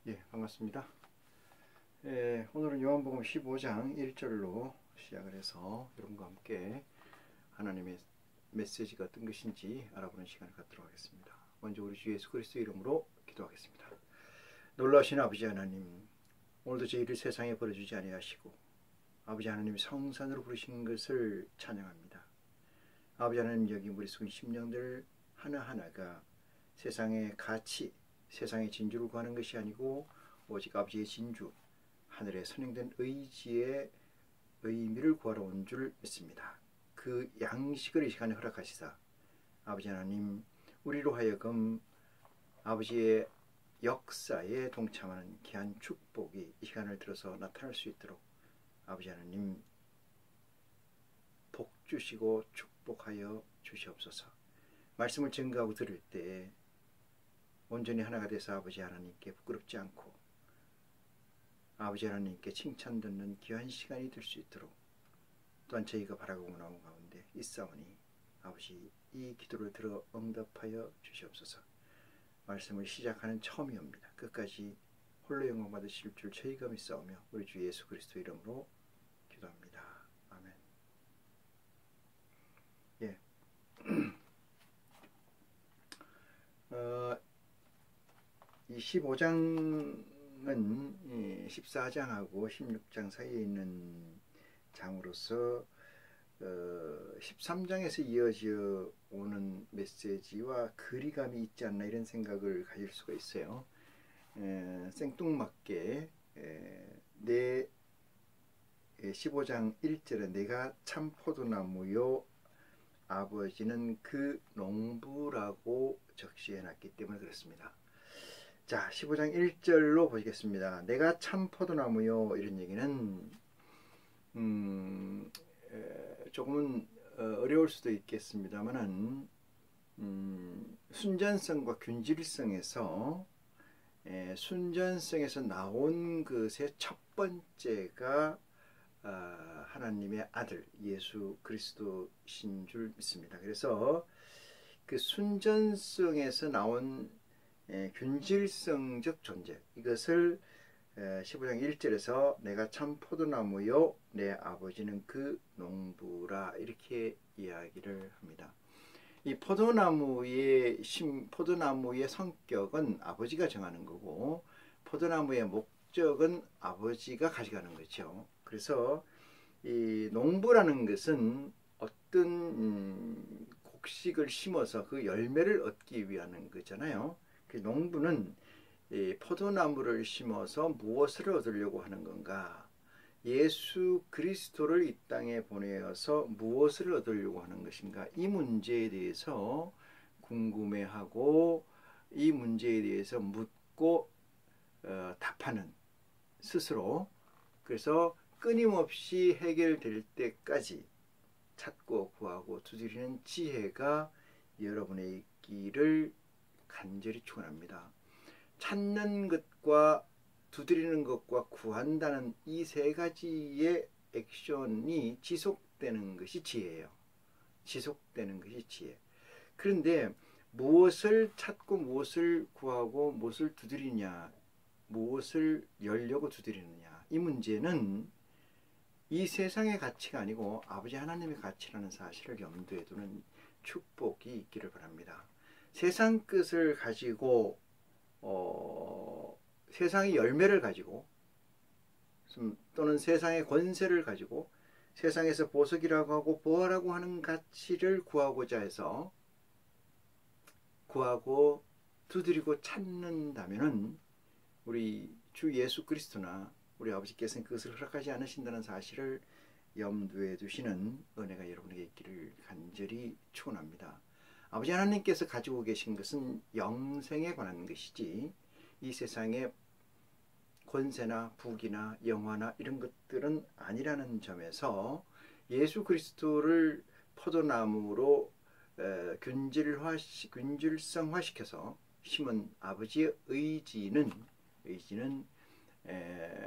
예, 반갑습니다. 오늘은 요한복음 15장 1절로 시작을 해서 여러분과 함께 하나님의 메시지가 어떤 것인지 알아보는 시간을 갖도록 하겠습니다. 먼저 우리 주 예수 그리스도 이름으로 기도하겠습니다. 놀라우신 아버지 하나님, 오늘도 저희를 세상에 버려주지 아니하시고 아버지 하나님이 성산으로 부르신 것을 찬양합니다. 아버지 하나님, 여기 우리 속인 심령들 하나하나가 세상의 가치, 세상의 진주를 구하는 것이 아니고 오직 아버지의 진주, 하늘에 선행된 의지의 의미를 구하러 온 줄 믿습니다. 그 양식을 이 시간에 허락하시사 아버지 하나님, 우리로 하여금 아버지의 역사에 동참하는 귀한 축복이 이 시간을 들어서 나타날 수 있도록 아버지 하나님 복 주시고 축복하여 주시옵소서. 말씀을 증거하고 들을 때 온전히 하나가 돼서 아버지 하나님께 부끄럽지 않고 아버지 하나님께 칭찬 듣는 귀한 시간이 될 수 있도록 또한 저희가 바라고 나온 가운데 있사오니 아버지, 이 기도를 들어 응답하여 주시옵소서. 말씀을 시작하는 처음이옵니다. 끝까지 홀로 영광 받으실 줄 저희가 믿사오며 우리 주 예수 그리스도 이름으로 기도합니다. 아멘. 예. 이 15장은 14장하고 16장 사이에 있는 장으로서 13장에서 이어져 오는 메시지와 거리감이 있지 않나 이런 생각을 가질 수가 있어요. 생뚱맞게 15장 1절에 내가 참 포도나무요 아버지는 그 농부라고 적시해놨기 때문에 그렇습니다. 자, 15장 1절로 보시겠습니다. 내가 참 포도나무요, 이런 얘기는 조금은 어려울 수도 있겠습니다만은 순전성과 균질성에서 순전성에서 나온 것의 첫 번째가 하나님의 아들 예수 그리스도신 줄 믿습니다. 그래서 그 순전성에서 나온 균질성적 존재, 이것을 15장 1절에서 내가 참 포도나무요 내 아버지는 그 농부라 이렇게 이야기를 합니다. 이 포도나무의 성격은 아버지가 정하는 거고 포도나무의 목적은 아버지가 가져가는 거죠. 그래서 이 농부라는 것은 어떤 곡식을 심어서 그 열매를 얻기 위한 거잖아요. 그 농부는 이 포도나무를 심어서 무엇을 얻으려고 하는 건가? 예수 그리스도를 이 땅에 보내어서 무엇을 얻으려고 하는 것인가? 이 문제에 대해서 궁금해하고 이 문제에 대해서 묻고 답하는 스스로, 그래서 끊임없이 해결될 때까지 찾고 구하고 두드리는 지혜가 여러분의 있기를 간절히 축원합니다. 찾는 것과 두드리는 것과 구한다는 이 세 가지의 액션이 지속되는 것이 지혜예요. 지속되는 것이 지혜. 그런데 무엇을 찾고 무엇을 구하고 무엇을 두드리냐, 무엇을 열려고 두드리느냐, 이 문제는 이 세상의 가치가 아니고 아버지 하나님의 가치라는 사실을 염두에 두는 축복이 있기를 바랍니다. 세상 것을 가지고 세상의 열매를 가지고 또는 세상의 권세를 가지고 세상에서 보석이라고 하고 보화라고 하는 가치를 구하고자 해서 구하고 두드리고 찾는다면은 우리 주 예수 그리스도나 우리 아버지께서는 그것을 허락하지 않으신다는 사실을 염두에 두시는 은혜가 여러분에게 있기를 간절히 축원합니다. 아버지 하나님께서 가지고 계신 것은 영생에 관한 것이지 이 세상의 권세나 부귀나 영화나 이런 것들은 아니라는 점에서 예수 그리스도를 포도나무로 균질성화시켜서 심은 아버지의 의지는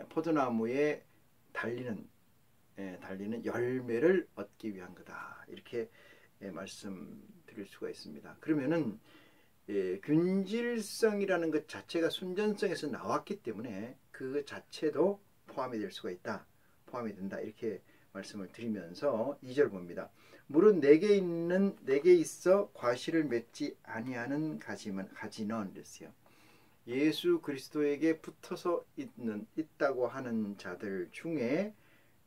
포도나무에 달리는 열매를 얻기 위한 거다, 이렇게 말씀드릴 수가 있습니다. 그러면은 균질성이라는 것 자체가 순전성에서 나왔기 때문에 그 자체도 포함이 될 수가 있다. 포함이 된다. 이렇게 말씀을 드리면서 2절 봅니다. 물은 내게 있어 과실을 맺지 아니하는 가지는 이랬어요. 예수 그리스도에게 붙어서 있다고 하는 자들 중에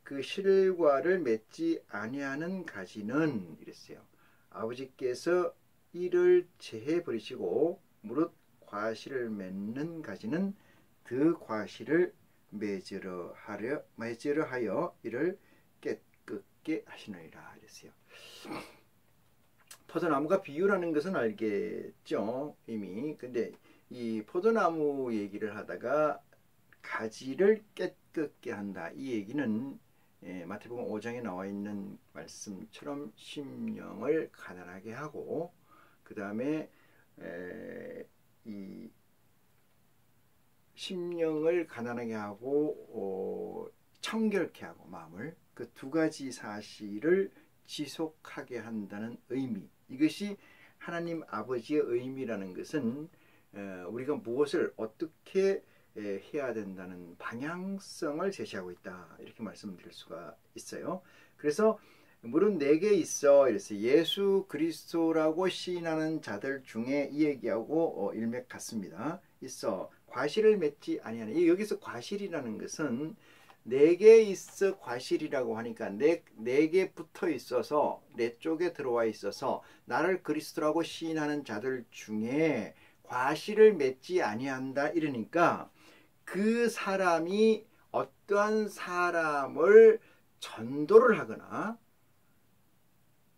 그 실과를 맺지 아니하는 가지는 이랬어요. 아버지께서 이를 제해 버리시고 무릇 과실을 맺는 가지는 그 과실을 맺으려 하여 이를 깨끗게 하시느니라 이랬어요. 포도나무가 비유라는 것은 알겠죠, 이미. 근데 이 포도나무 얘기를 하다가 가지를 깨끗게 한다. 이 얘기는 마태복음 5장에 나와 있는 말씀처럼 심령을 가난하게 하고 그 다음에 이 심령을 가난하게 하고 청결케 하고 마음을 그 두 가지 사실을 지속하게 한다는 의미. 이것이 하나님 아버지의 의미라는 것은 우리가 무엇을 어떻게 해야 된다는 방향성을 제시하고 있다. 이렇게 말씀드릴 수가 있어요. 그래서 물은 내게 있어 이랬어요. 예수 그리스도라고 시인하는 자들 중에 이 얘기하고 일맥 같습니다. 있어 과실을 맺지 아니하는. 여기서 과실이라는 것은 내게 있어 과실이라고 하니까 내게 붙어 있어서 내 쪽에 들어와 있어서 나를 그리스도라고 시인하는 자들 중에 과실을 맺지 아니한다 이러니까 그 사람이 어떠한 사람을 전도를 하거나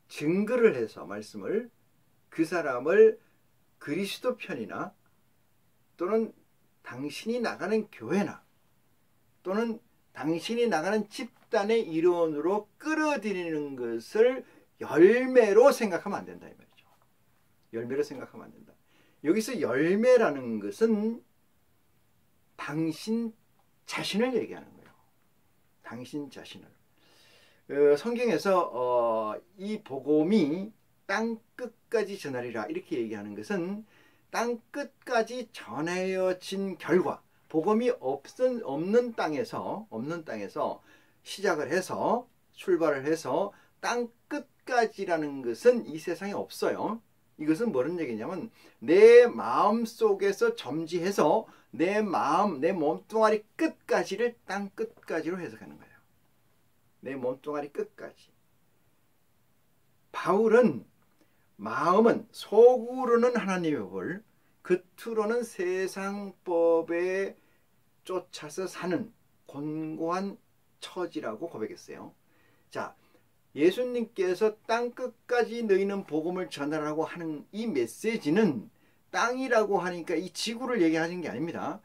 증거를 해서 말씀을 그 사람을 그리스도 편이나 또는 당신이 나가는 교회나 또는 당신이 나가는 집단의 일원으로 끌어들이는 것을 열매로 생각하면 안 된다 이 말이죠. 열매로 생각하면 안 된다. 여기서 열매라는 것은 당신 자신을 얘기하는 거예요. 당신 자신을. 성경에서 이 복음이 땅 끝까지 전하리라 이렇게 얘기하는 것은 땅 끝까지 전해진 결과 복음이 없는 땅에서 시작을 해서 출발을 해서 땅 끝까지라는 것은 이 세상에 없어요. 이것은 뭐는 얘기냐면 내 마음 속에서 점지해서 내 마음, 내 몸뚱아리 끝까지를 땅 끝까지로 해석하는 거예요. 내 몸뚱아리 끝까지. 바울은 마음은 속으로는 하나님의 법을 겉으로는 세상 법에 쫓아서 사는 곤고한 처지라고 고백했어요. 자, 예수님께서 땅 끝까지 너희는 복음을 전하라고 하는 이 메시지는 땅이라고 하니까 이 지구를 얘기하는 게 아닙니다.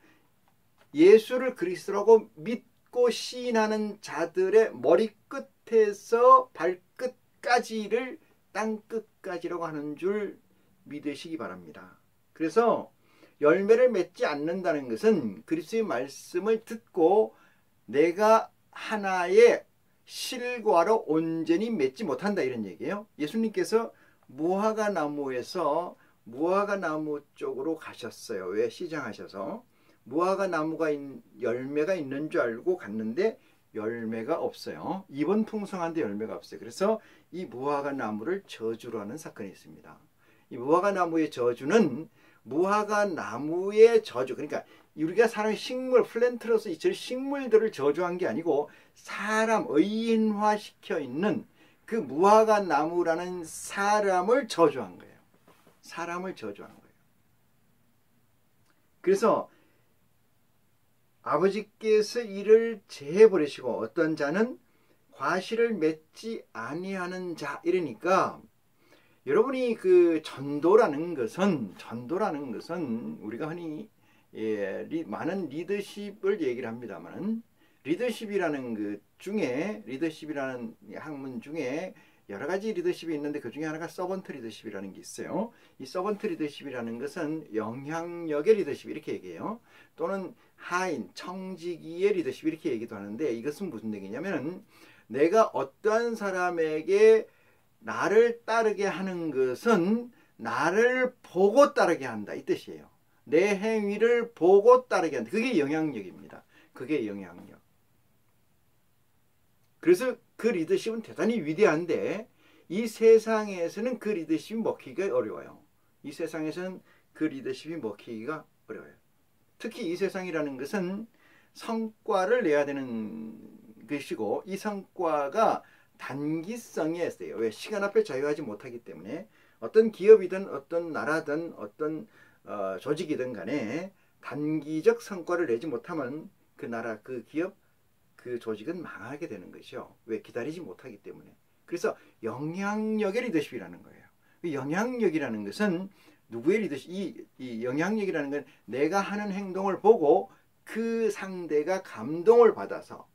예수를 그리스도라고 믿고 시인하는 자들의 머리끝에서 발끝까지를 땅 끝까지라고 하는 줄 믿으시기 바랍니다. 그래서 열매를 맺지 않는다는 것은 그리스도의 말씀을 듣고 내가 하나의 실과로 온전히 맺지 못한다 이런 얘기예요. 예수님께서 무화과 나무에서 무화과 나무 쪽으로 가셨어요. 왜? 시장하셔서 무화과 나무가 열매가 있는 줄 알고 갔는데 열매가 없어요. 입은 풍성한데 열매가 없어요. 그래서 이 무화과 나무를 저주로 하는 사건이 있습니다. 이 무화과 나무의 저주는 무화과 나무의 저주, 그러니까 우리가 사는 식물, 플랜트로서 이 식물들을 저주한 게 아니고 사람, 의인화 시켜 있는 그 무화과 나무라는 사람을 저주한 거예요. 사람을 저주한 거예요. 그래서 아버지께서 이를 제해버리시고 어떤 자는 과실을 맺지 아니하는 자 이러니까 여러분이 그 전도라는 것은 우리가 흔히 많은 리더십을 얘기를 합니다만 리더십이라는 그 중에 리더십이라는 학문 중에 여러 가지 리더십이 있는데 그 중에 하나가 서번트 리더십이라는 게 있어요. 이 서번트 리더십이라는 것은 영향력의 리더십 이렇게 얘기해요. 또는 하인, 청지기의 리더십 이렇게 얘기도 하는데 이것은 무슨 얘기냐면 내가 어떠한 사람에게 나를 따르게 하는 것은 나를 보고 따르게 한다 이 뜻이에요. 내 행위를 보고 따르게 한다. 그게 영향력입니다. 그게 영향력. 그래서 그 리더십은 대단히 위대한데 이 세상에서는 그 리더십이 먹히기가 어려워요. 이 세상에서는 그 리더십이 먹히기가 어려워요. 특히 이 세상이라는 것은 성과를 내야 되는 것이고 이 성과가 단기성이 있어요. 왜? 시간 앞에 자유하지 못하기 때문에 어떤 기업이든 어떤 나라든 어떤 조직이든 간에 단기적 성과를 내지 못하면 그 나라, 그 기업, 그 조직은 망하게 되는 것이죠. 왜? 기다리지 못하기 때문에. 그래서 영향력의 리더십이라는 거예요. 영향력이라는 것은 누구의 리더십? 이 영향력이라는 건 내가 하는 행동을 보고 그 상대가 감동을 받아서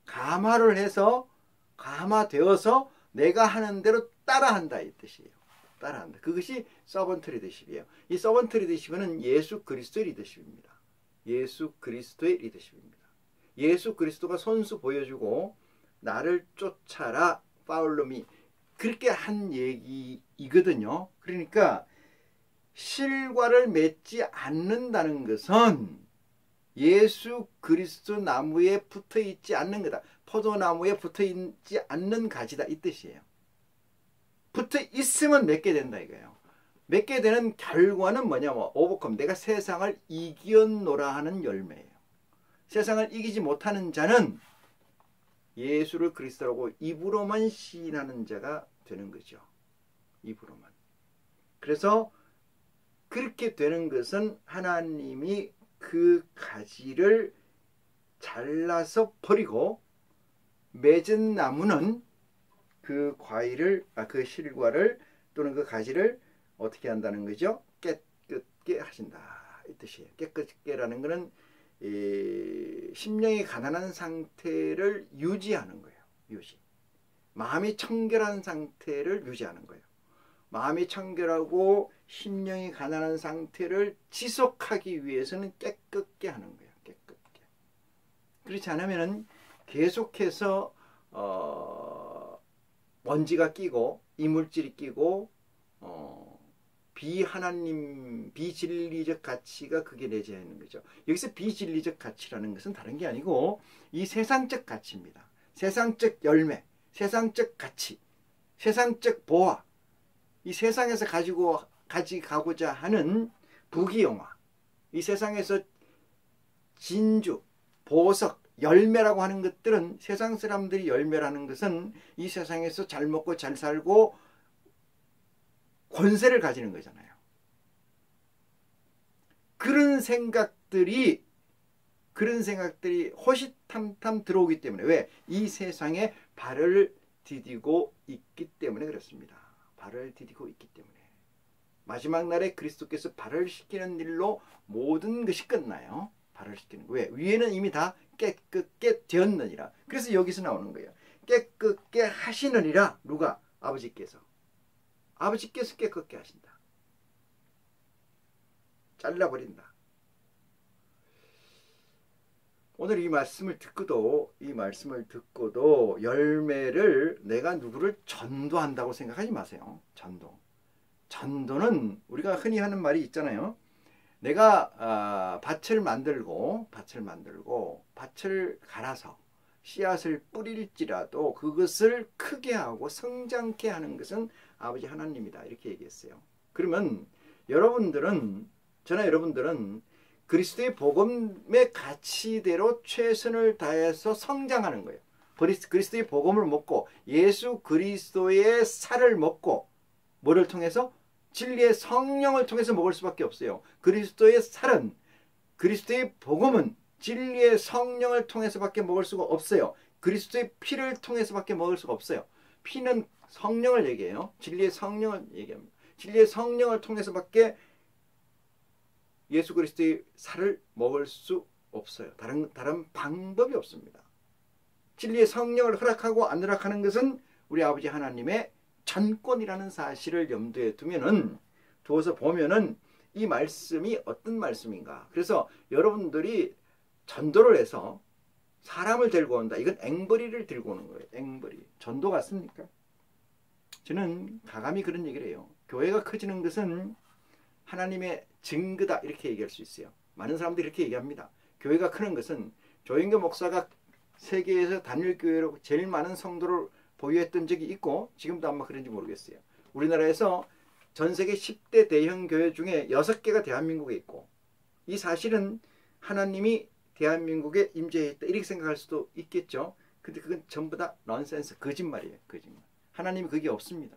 감화를 해서 감화되어서 내가 하는 대로 따라한다 이 뜻이에요. 따라한다. 그것이 서번트 리더십이에요. 이 서번트 리더십은 예수 그리스도의 리더십입니다. 예수 그리스도의 리더십입니다. 예수 그리스도가 손수 보여주고 나를 쫓아라 파울로미 그렇게 한 얘기이거든요. 그러니까 실과를 맺지 않는다는 것은 예수 그리스도 나무에 붙어 있지 않는 거다. 포도나무에 붙어 있지 않는 가지다 이 뜻이에요. 붙어 있으면 맺게 된다 이거예요. 맺게 되는 결과는 뭐냐면 오버컴, 내가 세상을 이겼노라 하는 열매예요. 세상을 이기지 못하는 자는 예수를 그리스도라고 입으로만 시인하는 자가 되는 거죠. 입으로만. 그래서 그렇게 되는 것은 하나님이 그 가지를 잘라서 버리고 맺은 나무는 그 과일을, 그 실과를 또는 그 가지를 어떻게 한다는 거죠? 깨끗게 하신다 이 뜻이에요. 깨끗게라는 것은 심령이 가난한 상태를 유지하는 거예요. 유지. 마음이 청결한 상태를 유지하는 거예요. 마음이 청결하고 심령이 가난한 상태를 지속하기 위해서는 깨끗게 하는 거예요. 깨끗게. 그렇지 않으면 계속해서 먼지가 끼고 이물질이 끼고 비하나님, 비진리적 가치가 그게 내재해 있는 거죠. 여기서 비진리적 가치라는 것은 다른 게 아니고 이 세상적 가치입니다. 세상적 열매, 세상적 가치, 세상적 보화, 이 세상에서 가져가고자 하는 부귀영화, 이 세상에서 진주, 보석, 열매라고 하는 것들은 세상 사람들이 열매라는 것은 이 세상에서 잘 먹고 잘 살고 권세를 가지는 거잖아요. 그런 생각들이 호시탐탐 들어오기 때문에 왜? 이 세상에 발을 디디고 있기 때문에 그렇습니다. 발을 디디고 있기 때문에. 마지막 날에 그리스도께서 발을 씻기는 일로 모든 것이 끝나요. 발을 씻기는 거. 왜? 위에는 이미 다 깨끗게 되었느니라. 그래서 여기서 나오는 거예요. 깨끗게 하시느니라. 누가? 아버지께서. 아버지께서 깨끗게 하신다. 잘라버린다. 오늘 이 말씀을 듣고도 열매를 내가 누구를 전도한다고 생각하지 마세요. 전도는 우리가 흔히 하는 말이 있잖아요. 내가 밭을 만들고 밭을 갈아서 씨앗을 뿌릴지라도 그것을 크게 하고 성장케 하는 것은 아버지 하나님이다 이렇게 얘기했어요. 그러면 저나 여러분들은 그리스도의 복음의 가치대로 최선을 다해서 성장하는 거예요. 그리스도의 복음을 먹고 예수 그리스도의 살을 먹고 뭐를 통해서? 진리의 성령을 통해서 먹을 수밖에 없어요. 그리스도의 살은, 그리스도의 복음은 진리의 성령을 통해서밖에 먹을 수가 없어요. 그리스도의 피를 통해서밖에 먹을 수가 없어요. 피는 성령을 얘기해요. 진리의 성령을 얘기합니다. 진리의 성령을 통해서밖에 예수 그리스도의 살을 먹을 수 없어요. 다른 방법이 없습니다. 진리의 성령을 허락하고 안 허락하는 것은 우리 아버지 하나님의 전권이라는 사실을 염두에 두어서 보면은 이 말씀이 어떤 말씀인가. 그래서 여러분들이 전도를 해서 사람을 들고 온다. 이건 앵벌이를 들고 오는 거예요. 앵벌이. 전도 같습니까? 저는 가감히 그런 얘기를 해요. 교회가 커지는 것은 하나님의 증거다 이렇게 얘기할 수 있어요. 많은 사람들이 이렇게 얘기합니다. 교회가 크는 것은 조인교 목사가 세계에서 단일교회로 제일 많은 성도를 보유했던 적이 있고 지금도 아마 그런지 모르겠어요. 우리나라에서 전 세계 10대 대형 교회 중에 6개가 대한민국에 있고 이 사실은 하나님이 대한민국에 임재했다 이렇게 생각할 수도 있겠죠. 근데 그건 전부 다 넌센스, 거짓말이에요. 거짓말. 하나님이 그게 없습니다.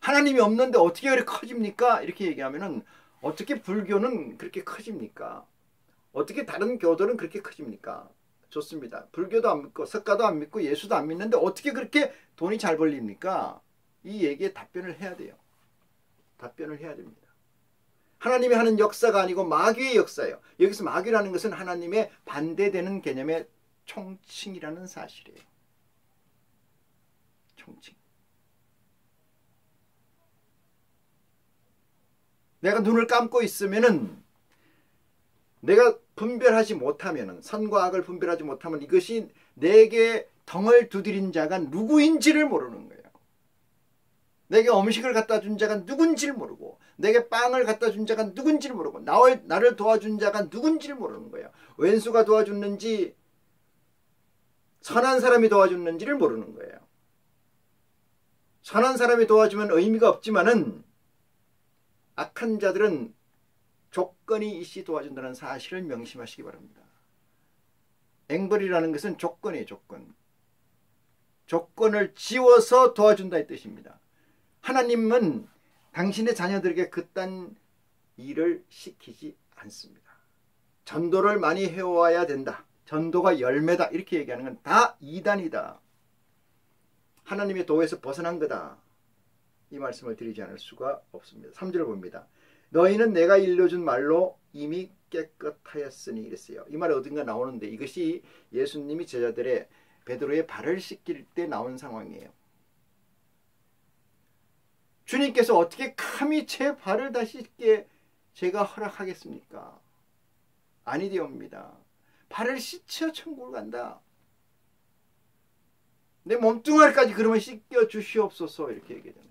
하나님이 없는데 어떻게 그렇게 커집니까? 이렇게 얘기하면은 어떻게 불교는 그렇게 커집니까? 어떻게 다른 교들은 그렇게 커집니까? 좋습니다. 불교도 안 믿고 석가도 안 믿고 예수도 안 믿는데 어떻게 그렇게 돈이 잘 벌립니까? 이 얘기에 답변을 해야 돼요. 답변을 해야 됩니다. 하나님이 하는 역사가 아니고 마귀의 역사예요. 여기서 마귀라는 것은 하나님의 반대되는 개념의 총칭이라는 사실이에요. 총칭. 내가 눈을 감고 있으면은 내가 분별하지 못하면은 선과 악을 분별하지 못하면 이것이 내게 덩을 두드린 자가 누구인지를 모르는 거예요. 내게 음식을 갖다 준 자가 누군지를 모르고 내게 빵을 갖다 준 자가 누군지를 모르고 나를 도와준 자가 누군지를 모르는 거예요. 왼수가 도와줬는지 선한 사람이 도와줬는지를 모르는 거예요. 선한 사람이 도와주면 의미가 없지만은 악한 자들은 조건이 있이 도와준다는 사실을 명심하시기 바랍니다. 앵벌이라는 것은 조건이에요. 조건. 조건을 지워서 도와준다의 뜻입니다. 하나님은 당신의 자녀들에게 그딴 일을 시키지 않습니다. 전도를 많이 해와야 된다. 전도가 열매다. 이렇게 얘기하는 건 다 이단이다. 하나님의 도에서 벗어난 거다. 이 말씀을 드리지 않을 수가 없습니다. 3절을 봅니다. 너희는 내가 일러준 말로 이미 깨끗하였으니 이랬어요. 이 말이 어딘가 나오는데 이것이 예수님이 제자들의 베드로의 발을 씻길 때 나온 상황이에요. 주님께서 어떻게 감히 제 발을 다 씻게 제가 허락하겠습니까? 아니되옵니다. 발을 씻혀 천국을 간다. 내 몸뚱아리까지 그러면 씻겨 주시옵소서 이렇게 얘기하잖아요.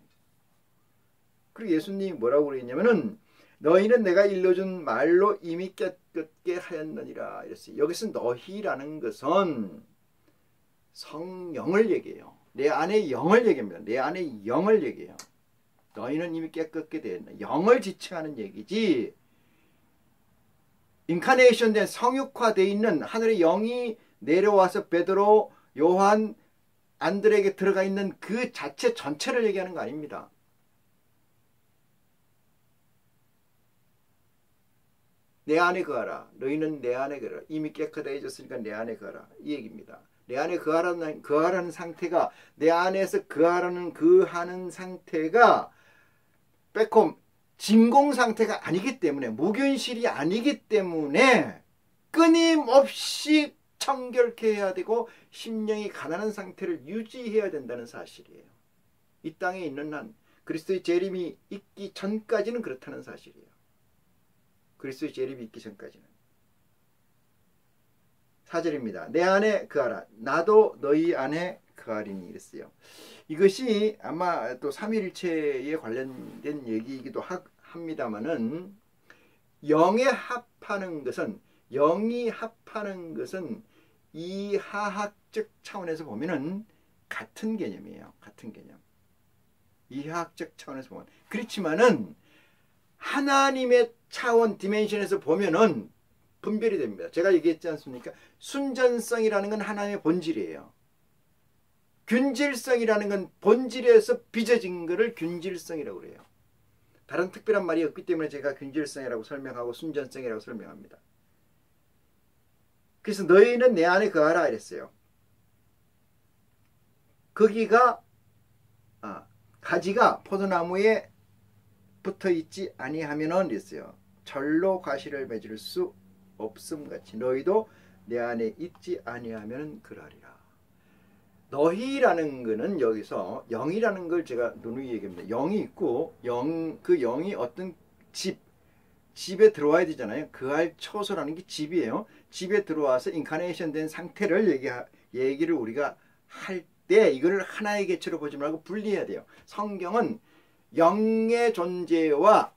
그리고 예수님이 뭐라고 그랬냐면은 너희는 내가 일러준 말로 이미 깨끗게 하였느니라 이랬어요. 여기서 너희라는 것은 성령을 얘기해요. 내 안에 영을 얘기합니다. 내 안에 영을 얘기해요. 너희는 이미 깨끗게 되었나. 영을 지칭하는 얘기지. 인카네이션 된 성육화되어 있는 하늘의 영이 내려와서 베드로, 요한, 안드레에게 들어가 있는 그 자체 전체를 얘기하는 거 아닙니다. 내 안에 거하라. 너희는 내 안에 거하라. 이미 깨끗해졌으니까 내 안에 거하라. 이 얘기입니다. 내 안에 거하라는 상태가 내 안에서 거하는 상태가 빼꼼 진공 상태가 아니기 때문에 무균실이 아니기 때문에 끊임없이 청결케 해야 되고 심령이 가난한 상태를 유지해야 된다는 사실이에요. 이 땅에 있는 한 그리스도의 재림이 있기 전까지는 그렇다는 사실이에요. 그리스도의 재림이 있기 전까지는. 4절입니다. 내 안에 거하라. 나도 너희 안에 거하리니 이랬어요. 이것이 아마 또 삼위일체에 관련된 얘기이기도 합니다만은 영이 합하는 것은 이하학적 차원에서 보면은 같은 개념이에요. 같은 개념. 이하학적 차원에서 보면 그렇지만은 하나님의 차원 디멘션에서 보면은 분별이 됩니다. 제가 얘기했지 않습니까? 순전성이라는 건 하나님의 본질이에요. 균질성이라는 건 본질에서 빚어진 것을 균질성이라고 그래요. 다른 특별한 말이 없기 때문에 제가 균질성이라고 설명하고 순전성이라고 설명합니다. 그래서 너희는 내 안에 거하라 이랬어요. 거기가 가지가 포도나무에 붙어있지 아니하면은 이랬어요. 절로 과실을 맺을 수 없음같이 너희도 내 안에 있지 아니하면 그러하리라. 너희라는 거는 여기서 영이라는 걸 제가 누누이 얘기합니다. 영이 있고 그 영이 어떤 집에 들어와야 되잖아요. 그할 처소라는 게 집이에요. 집에 들어와서 인카네이션 된 상태를 얘기를 우리가 할 때 이거를 하나의 개체로 보지 말고 분리해야 돼요. 성경은 영의 존재와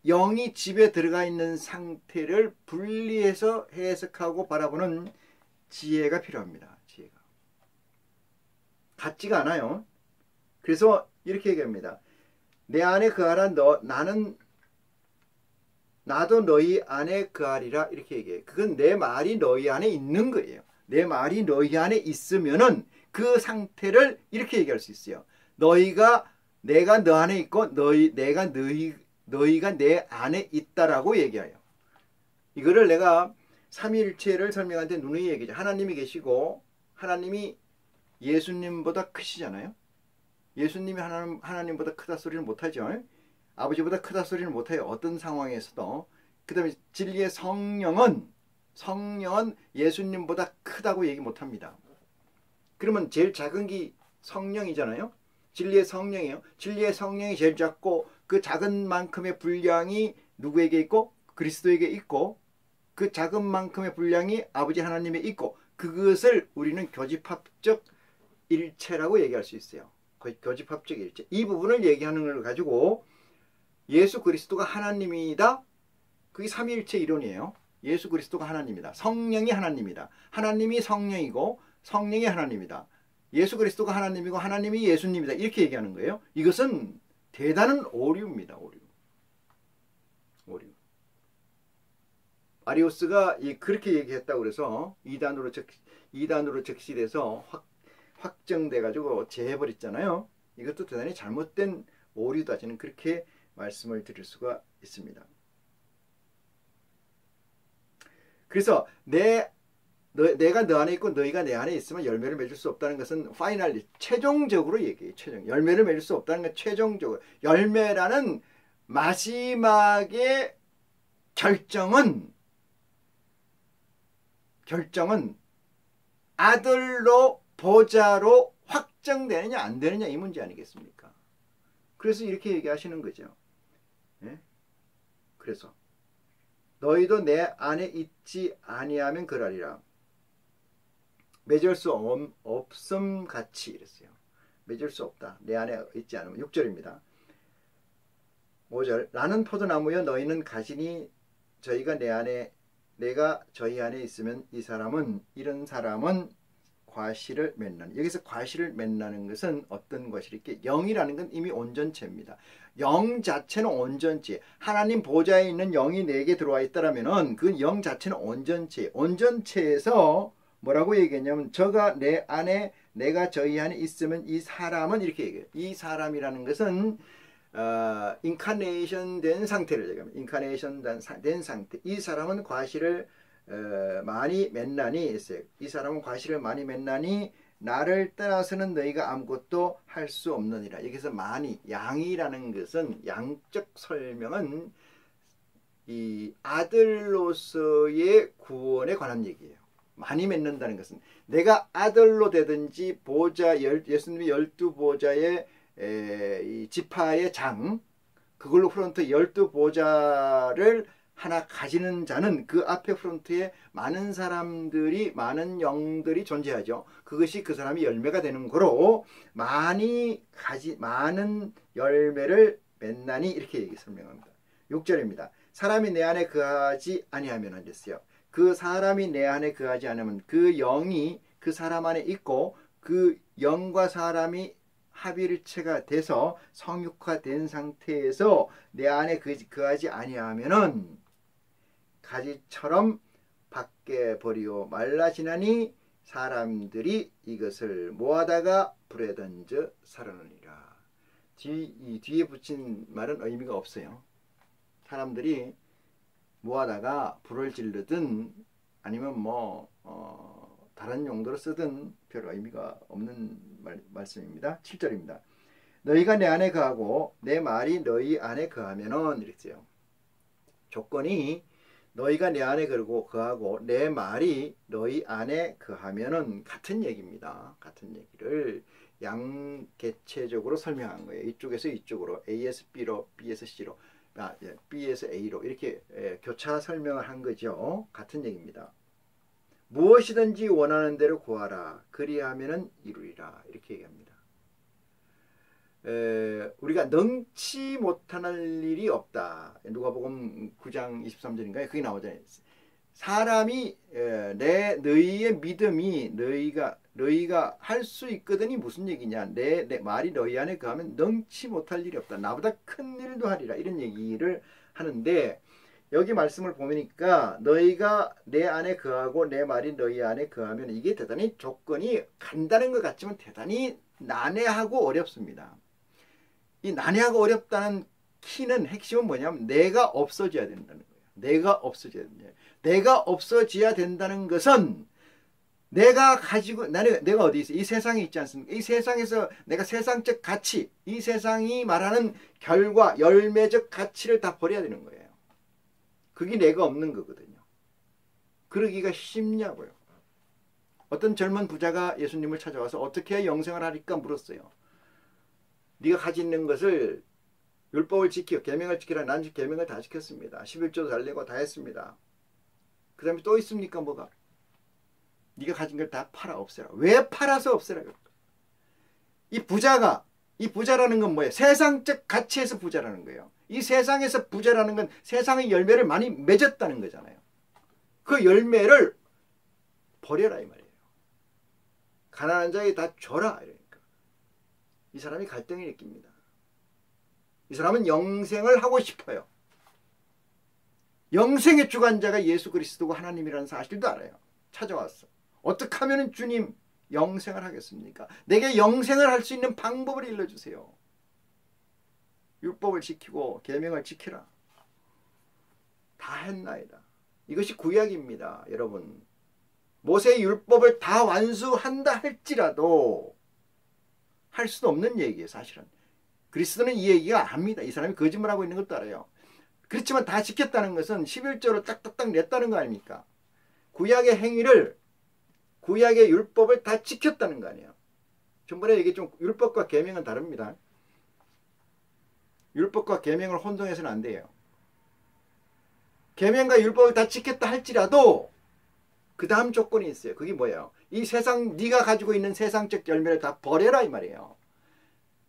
영이 집에 들어가 있는 상태를 분리해서 해석하고 바라보는 지혜가 필요합니다. 지혜가. 같지가 않아요. 그래서 이렇게 얘기합니다. 내 안에 거하라. 나도 너희 안에 거하리라. 이렇게 얘기해요. 그건 내 말이 너희 안에 있는 거예요. 내 말이 너희 안에 있으면은 그 상태를 이렇게 얘기할 수 있어요. 내가 너 안에 있고 너희가 내 안에 있다라고 얘기해요. 이거를 내가 삼위일체를 설명할 때 누누이 얘기죠. 하나님이 계시고 하나님이 예수님보다 크시잖아요. 예수님이 하나님보다 크다 소리는 못하죠. 아버지보다 크다 소리는 못해요. 어떤 상황에서도. 그 다음에 진리의 성령은 예수님보다 크다고 얘기 못합니다. 그러면 제일 작은 게 성령이잖아요. 진리의 성령이에요. 진리의 성령이 제일 작고 그 작은 만큼의 분량이 누구에게 있고 그리스도에게 있고 그 작은 만큼의 분량이 아버지 하나님에 있고 그것을 우리는 교집합적 일체라고 얘기할 수 있어요. 교집합적 일체. 이 부분을 얘기하는 걸 가지고 예수 그리스도가 하나님이다. 그게 삼위일체 이론이에요. 예수 그리스도가 하나님이다. 성령이 하나님이다. 하나님이 성령이고 성령이 하나님이다. 예수 그리스도가 하나님이고 하나님이 예수님이다. 이렇게 얘기하는 거예요. 이것은 대단한 오류입니다. 오류. 아리오스가 그렇게 얘기했다고 그래서 이단으로 적시돼서 확정돼 가지고 제해버렸잖아요. 이것도 대단히 잘못된 오류다. 저는 그렇게 말씀을 드릴 수가 있습니다. 그래서 내가 너 안에 있고 너희가 내 안에 있으면 열매를 맺을 수 없다는 것은 파이널리 최종적으로 얘기해요. 열매를 맺을 수 없다는 건 최종적으로. 열매라는 마지막의 결정은 아들로 보좌로 확정되느냐 안 되느냐 이 문제 아니겠습니까? 그래서 이렇게 얘기하시는 거죠. 예? 그래서 너희도 내 안에 있지 아니하면 그러리라. 맺을 수 없음 같이 이랬어요. 맺을 수 없다. 내 안에 있지 않으면. 6절입니다. 5절 나는 포도나무여 너희는 가지니 저희가 내가 저희 안에 있으면 이런 사람은 과실을 맺나니. 여기서 과실을 맺나는 것은 어떤 것일까? 영이라는 건 이미 온전체입니다. 영 자체는 온전체. 하나님 보좌에 있는 영이 내게 들어와 있다라면은 그 영 자체는 온전체. 온전체에서 뭐라고 얘기했냐면 저가 내 안에 내가 저희 안에 있으면 이 사람은 이렇게 얘기해요. 이 사람이라는 것은 인카네이션 된 상태를 얘기합니다. 인카네이션 된 상태. 이 사람은 과실을 많이 맺나니 했어요. 이 사람은 과실을 많이 맺나니 나를 떠나서는 너희가 아무것도 할 수 없느니라. 여기서 많이 양이라는 것은 양적 설명은 이 아들로서의 구원에 관한 얘기예요. 많이 맺는다는 것은 내가 아들로 되든지 예수님이 12보좌의 이 지파의 장 그걸로 프론트 12보좌를 하나 가지는 자는 그 앞에 프론트에 많은 사람들이 많은 영들이 존재하죠. 그것이 그 사람이 열매가 되는 거로 많은 열매를 맺나니 이렇게 설명합니다. 6절입니다. 사람이 내 안에 거하지 아니하면 안 됐어요. 그 사람이 내 안에 거하지 않으면 그 영이 그 사람 안에 있고 그 영과 사람이 합일체가 돼서 성육화된 상태에서 내 안에 거하지 아니하면은 가지처럼 밖에 버리고 말라지나니 사람들이 이것을 모아다가 불에 던져 살아나니라. 뒤에 붙인 말은 의미가 없어요. 사람들이 모아다가 불을 지르든 아니면 다른 용도로 쓰든 별 의미가 없는 말씀입니다. 7절입니다. 너희가 내 안에 거하고 내 말이 너희 안에 거하면은 이랬어요. 조건이 너희가 내 안에 거하고 내 말이 너희 안에 거하면은 같은 얘기입니다. 같은 얘기를 양개체적으로 설명한 거예요. 이쪽에서 이쪽으로 A에서 B로 B에서 C로 B에서 A로 이렇게 교차 설명을 한 거죠. 같은 얘기입니다. 무엇이든지 원하는 대로 구하라. 그리하면은 이루리라. 이렇게 얘기합니다. 우리가 능치 못할 일이 없다. 누가복음 9장 23절인가요? 그게 나오잖아요. 사람이 너희의 믿음이 너희가 할 수 있거든이 무슨 얘기냐. 내 말이 너희 안에 거하면 능치 못할 일이 없다. 나보다 큰 일도 하리라. 이런 얘기를 하는데 여기 말씀을 보니까 너희가 내 안에 거하고 내 말이 너희 안에 거하면 이게 대단히 조건이 간다는 것 같지만 대단히 난해하고 어렵습니다. 이 난해하고 어렵다는 키는 핵심은 뭐냐면 내가 없어져야 된다는 거예요. 내가 없어져야 된다. 내가 없어져야 된다는 것은 내가 가지고 내가 어디 있어? 이 세상에 있지 않습니까? 이 세상에서 내가 세상적 가치, 이 세상이 말하는 결과, 열매적 가치를 다 버려야 되는 거예요. 그게 내가 없는 거거든요. 그러기가 쉽냐고요. 어떤 젊은 부자가 예수님을 찾아와서 어떻게 해야 영생을 하리까 물었어요. 네가 가지고 있는 것을 율법을 지켜 계명을 지키라. 난 계명을 다 지켰습니다. 11조도 잘 내고 다 했습니다. 그 다음에 또 있습니까? 뭐가? 네가 가진 걸 다 팔아 없애라. 왜 팔아서 없애라? 이 부자라는 건 뭐예요? 세상적 가치에서 부자라는 거예요. 이 세상에서 부자라는 건 세상의 열매를 많이 맺었다는 거잖아요. 그 열매를 버려라 이 말이에요. 가난한 자에게 다 줘라 이러니까. 이 사람이 갈등을 느낍니다. 이 사람은 영생을 하고 싶어요. 영생의 주관자가 예수 그리스도고 하나님이라는 사실도 알아요. 찾아왔어. 어떻게 하면 주님 영생을 하겠습니까? 내게 영생을 할 수 있는 방법을 일러주세요. 율법을 지키고 계명을 지키라. 다 했나이다. 이것이 구약입니다. 여러분. 모세의 율법을 다 완수한다 할지라도 할 수도 없는 얘기예요. 사실은. 그리스도는 이 얘기가 안 합니다. 이 사람이 거짓말하고 있는 것도 알아요. 그렇지만 다 지켰다는 것은 11조로 딱딱딱 냈다는 거 아닙니까? 구약의 행위를 구약의 율법을 다 지켰다는 거 아니에요. 전번에 얘기 좀 율법과 계명은 다릅니다. 율법과 계명을 혼동해서는 안 돼요. 계명과 율법을 다 지켰다 할지라도 그 다음 조건이 있어요. 그게 뭐예요? 이 세상 네가 가지고 있는 세상적 열매를 다 버려라 이 말이에요.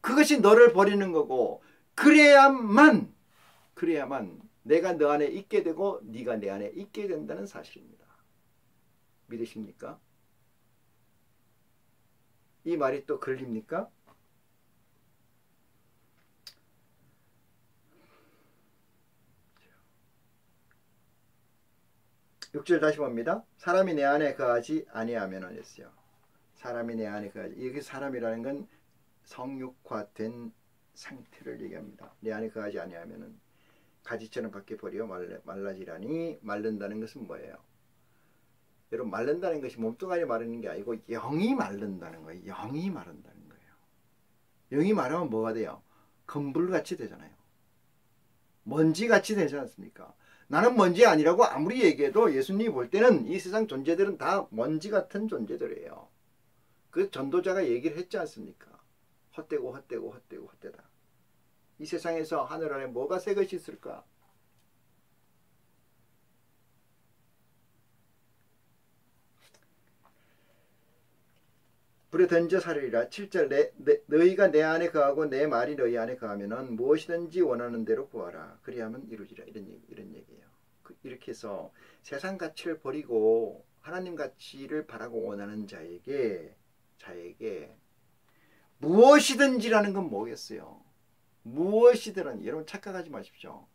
그것이 너를 버리는 거고 그래야만 내가 너 안에 있게 되고 네가 내 안에 있게 된다는 사실입니다. 믿으십니까? 이 말이 또 걸립니까? 6절 다시 봅니다. 사람이 내 안에 거하지 아니하면은 했어요. 사람이 내 안에 거하지. 이게 사람이라는 건 성육화된 상태를 얘기합니다. 내 안에 거하지 아니하면은 가지처럼 밖에 버려 말라지라니. 마른다는 것은 뭐예요? 여러분 마른다는 것이 몸뚱아리 마르는 게 아니고 영이 마른다는 거예요. 영이 마른다는 거예요. 영이 마르면 뭐가 돼요? 검불같이 되잖아요. 먼지같이 되지 않습니까? 나는 먼지 아니라고 아무리 얘기해도 예수님이 볼 때는 이 세상 존재들은 다 먼지 같은 존재들이에요. 그 전도자가 얘기를 했지 않습니까? 헛되고 헛되다. 이 세상에서 하늘 안에 뭐가 새 것이 있을까? 불에 던져 살으리라. 7절 너희가 내 안에 거하고 내 말이 너희 안에 거하면은 무엇이든지 원하는 대로 구하라. 그리하면 이루지라. 이런 얘기예요. 이렇게 해서 세상 가치를 버리고 하나님 가치를 바라고 원하는 자에게 무엇이든지라는 건 뭐겠어요? 무엇이든 여러분 착각하지 마십시오.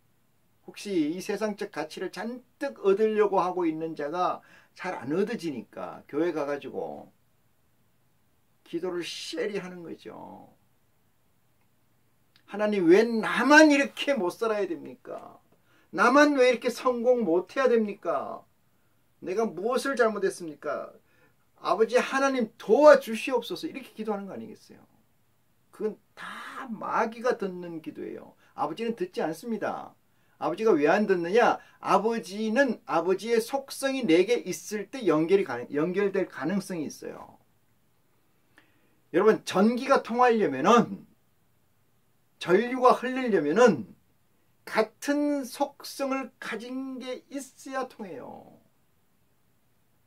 혹시 이 세상적 가치를 잔뜩 얻으려고 하고 있는 자가 잘 안 얻어지니까 교회 가가지고 기도를 쉐리 하는 거죠. 하나님 왜 나만 이렇게 못 살아야 됩니까? 나만 왜 이렇게 성공 못 해야 됩니까? 내가 무엇을 잘못했습니까? 아버지 하나님 도와주시옵소서. 이렇게 기도하는 거 아니겠어요? 그건 다 마귀가 듣는 기도예요. 아버지는 듣지 않습니다. 아버지가 왜 안 듣느냐? 아버지는 아버지의 속성이 내게 있을 때 연결될 가능성이 있어요. 여러분 전기가 통하려면은 전류가 흐르려면은 같은 속성을 가진 게 있어야 통해요.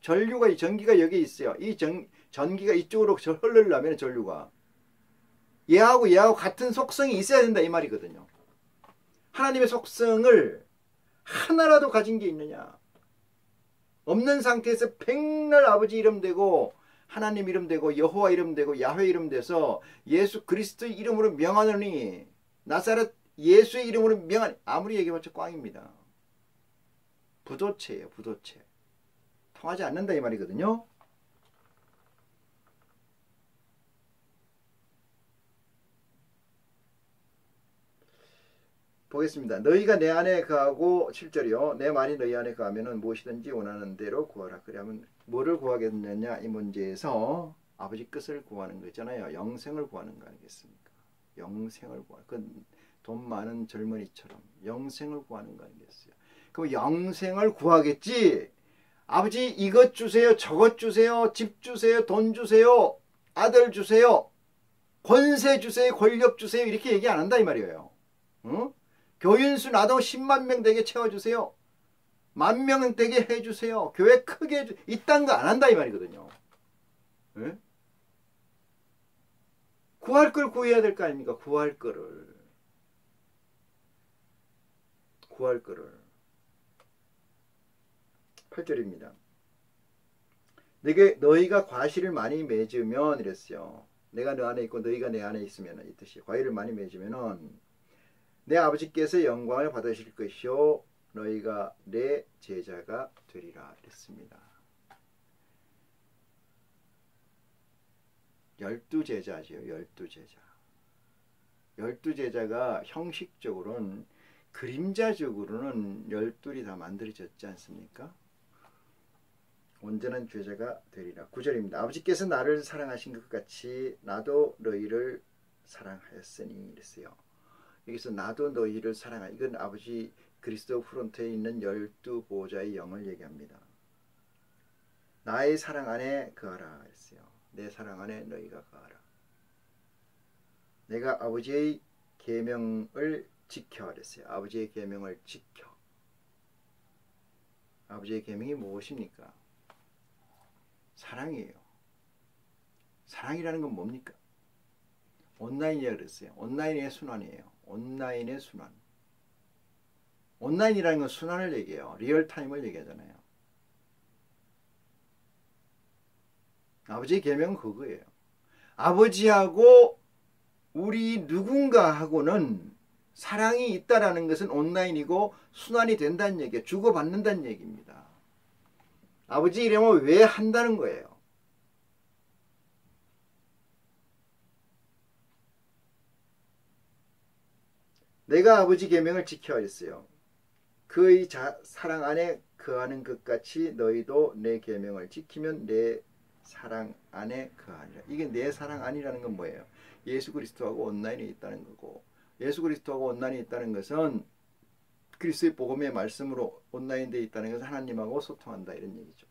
전류가 전기가 여기 있어요. 이 전기가 이쪽으로 흐르려면 전류가 얘하고 같은 속성이 있어야 된다 이 말이거든요. 하나님의 속성을 하나라도 가진 게 있느냐? 없는 상태에서 백날 아버지 이름 대고 하나님 이름 대고 여호와 이름 대고 야훼 이름 대서 예수 그리스도의 이름으로 명하노니 나사렛 예수의 이름으로 명하니 아무리 얘기해봤자 꽝입니다. 부도체예요. 부도체. 통하지 않는다 이 말이거든요. 보겠습니다. 너희가 내 안에 거하고 7절이요. 내 말이 너희 안에 거하면 무엇이든지 원하는 대로 구하라. 그러면 뭐를 구하겠느냐 이 문제에서 아버지 뜻을 구하는 거 있잖아요. 영생을 구하는 거 아니겠습니까? 영생을 구하는 그 돈 많은 젊은이처럼 영생을 구하는 거 아니겠어요? 그럼 영생을 구하겠지. 아버지 이것 주세요. 저것 주세요. 집 주세요. 돈 주세요. 아들 주세요. 권세 주세요. 권력 주세요. 이렇게 얘기 안 한다 이 말이에요. 응? 교인수 나도 10만 명 되게 채워주세요. 10,000명 되게 해주세요. 교회 크게 이딴 거 안 한다 이 말이거든요. 네? 구할 걸 구해야 될 거 아닙니까? 구할 거를. 8절입니다. 너희가 과실을 많이 맺으면 이랬어요. 내가 너 안에 있고 너희가 내 안에 있으면 이 뜻이 과실을 많이 맺으면은 내 아버지께서 영광을 받으실 것이요 너희가 내 제자가 되리라 그랬습니다. 12제자지요. 12제자. 12제자가 형식적으로는 그림자적으로는 12이 다 만들어졌지 않습니까? 온전한 제자가 되리라. 9절입니다. 아버지께서 나를 사랑하신 것 같이 나도 너희를 사랑하였으니 이랬어요. 여기서 나도 너희를 사랑하. 이건 아버지 그리스도 프론트에 있는 12보호자의 영을 얘기합니다. 나의 사랑 안에 거하라 했어요. 내 사랑 안에 너희가 거하라. 내가 아버지의 계명을 지켜 그랬어요. 아버지의 계명을 지켜. 아버지의 계명이 무엇입니까? 사랑이에요. 사랑이라는 건 뭡니까? 온라인이라 그랬어요. 온라인의 순환이에요. 온라인의 순환. 온라인이라는 건 순환을 얘기해요. 리얼타임을 얘기하잖아요. 아버지의 계명은 그거예요. 아버지하고 우리 누군가하고는 사랑이 있다라는 것은 온라인이고 순환이 된다는 얘기예요. 주고받는다는 얘기입니다. 아버지 이름을 왜 한다는 거예요. 내가 아버지 계명을 지켜 했어요. 그의 사랑 안에 거하는 것 같이 너희도 내 계명을 지키면 내 사랑 안에 거하리라. 이게 내 사랑 안이라는 건 뭐예요? 예수 그리스도하고 온라인이 있다는 거고, 예수 그리스도하고 온라인이 있다는 것은 그리스도의 복음의 말씀으로 온라인되어 있다는 것은 하나님하고 소통한다 이런 얘기죠.